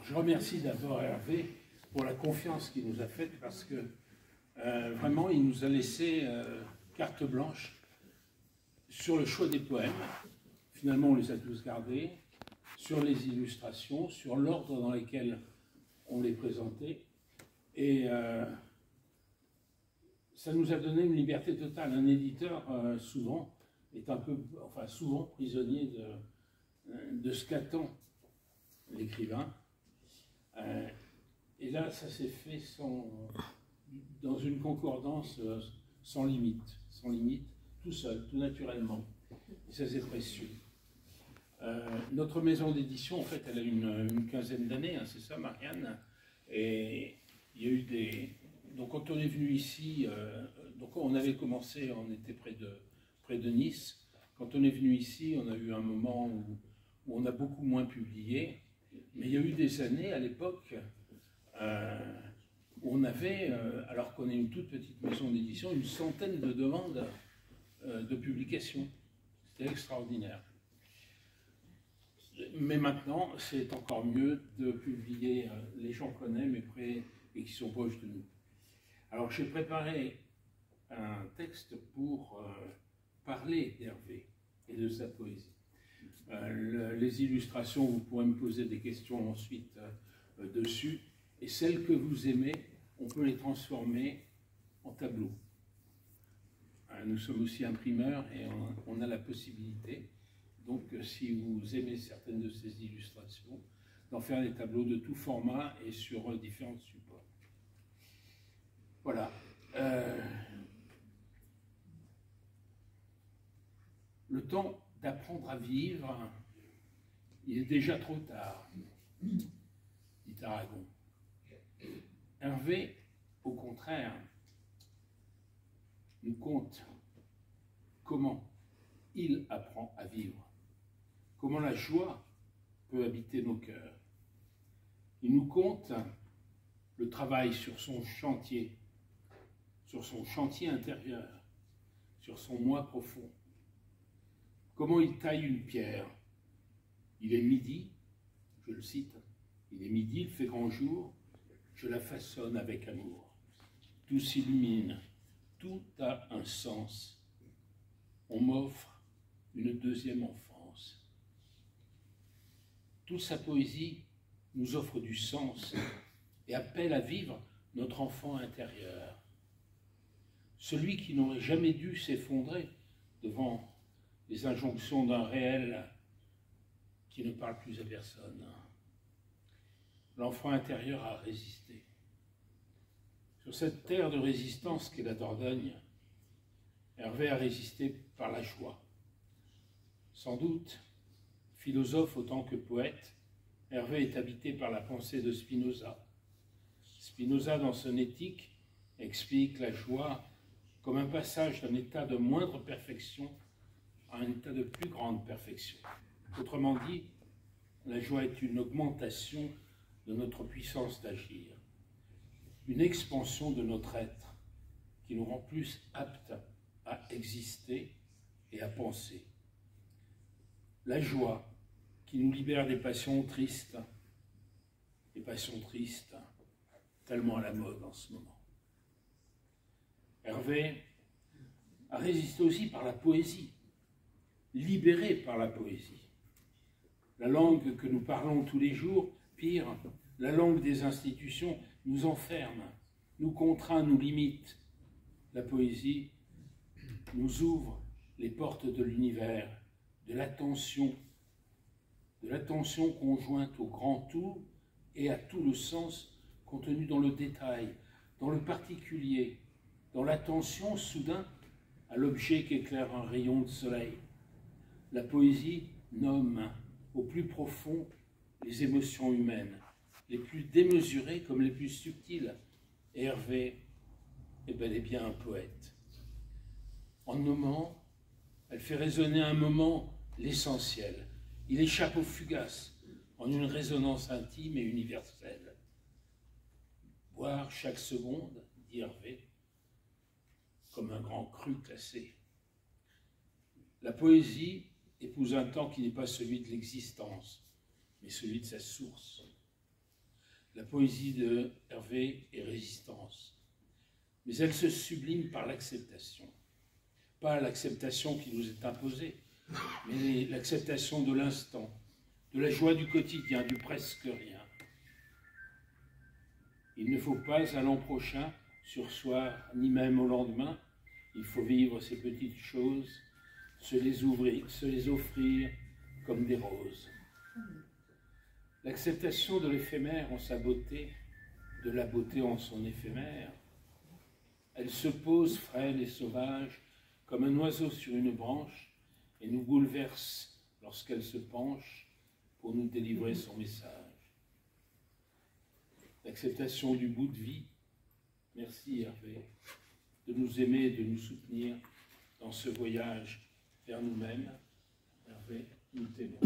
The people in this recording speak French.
Je remercie d'abord Hervé pour la confiance qu'il nous a faite parce que vraiment il nous a laissé carte blanche sur le choix des poèmes. Finalement on les a tous gardés, sur les illustrations, sur l'ordre dans lequel on les présentait. Et ça nous a donné une liberté totale. Un éditeur souvent est souvent prisonnier de ce qu'attend l'écrivain. Et là, ça s'est fait dans une concordance sans limite, tout seul, tout naturellement. Et ça, c'est précieux. Notre maison d'édition, en fait, elle a une quinzaine d'années, hein, c'est ça, Marianne. Et il y a eu donc, quand on est venu ici, donc on avait commencé, on était près de Nice. Quand on est venu ici, on a eu un moment où on a beaucoup moins publié. Mais il y a eu des années, à l'époque, où on avait, alors qu'on est une toute petite maison d'édition, une centaine de demandes de publication. C'était extraordinaire. Mais maintenant, c'est encore mieux de publier les gens qu'on aime et qui sont proches de nous. Alors, j'ai préparé un texte pour parler d'Hervé et de sa poésie. Les illustrations, vous pourrez me poser des questions ensuite dessus, et celles que vous aimez, on peut les transformer en tableaux. Nous sommes aussi imprimeurs et on a la possibilité, donc si vous aimez certaines de ces illustrations, d'en faire des tableaux de tout format et sur différents supports. Voilà. Le temps d'apprendre à vivre, il est déjà trop tard, dit Aragon. Hervé, au contraire, nous conte comment il apprend à vivre, comment la joie peut habiter nos cœurs. Il nous conte le travail sur son chantier intérieur, sur son moi profond. Comment il taille une pierre. Il est midi, je le cite, il est midi, il fait grand jour, je la façonne avec amour. Tout s'illumine, tout a un sens. On m'offre une deuxième enfance. Toute sa poésie nous offre du sens et appelle à vivre notre enfant intérieur. Celui qui n'aurait jamais dû s'effondrer devant les injonctions d'un réel qui ne parle plus à personne. L'enfant intérieur a résisté. Sur cette terre de résistance qu'est la Dordogne, Hervé a résisté par la joie. Sans doute, philosophe autant que poète, Hervé est habité par la pensée de Spinoza. Spinoza, dans son Éthique, explique la joie comme un passage d'un état de moindre perfection à un état de plus grande perfection. Autrement dit, la joie est une augmentation de notre puissance d'agir, une expansion de notre être qui nous rend plus aptes à exister et à penser. La joie qui nous libère des passions tristes tellement à la mode en ce moment. Hervé a résisté aussi par la poésie, libéré par la poésie. La langue que nous parlons tous les jours, pire, la langue des institutions, nous enferme, nous contraint, nous limite. La poésie nous ouvre les portes de l'univers, de l'attention conjointe au grand tout et à tout le sens contenu dans le détail, dans le particulier, dans l'attention soudain à l'objet qu'éclaire un rayon de soleil. La poésie nomme au plus profond les émotions humaines, les plus démesurées comme les plus subtiles. Et Hervé est bel et bien un poète. En nommant, elle fait résonner un moment l'essentiel. Il échappe au fugace en une résonance intime et universelle. Boire chaque seconde, dit Hervé, comme un grand cru classé. La poésie épouse un temps qui n'est pas celui de l'existence, mais celui de sa source. poésie de Hervé est résistance. Mais elle se sublime par l'acceptation. Pas l'acceptation qui nous est imposée, mais l'acceptation de l'instant, de la joie du quotidien, du presque rien. Il ne faut pas à l'an prochain sursoir, ni même au lendemain. Il faut vivre ces petites choses, se les offrir comme des roses. L'acceptation de l'éphémère en sa beauté, de la beauté en son éphémère, elle se pose frêle et sauvage, comme un oiseau sur une branche, et nous bouleverse lorsqu'elle se penche pour nous délivrer son message. L'acceptation du bout de vie, merci Hervé, de nous aimer et de nous soutenir dans ce voyage vers nous-mêmes. Hervé, nous t'aimons.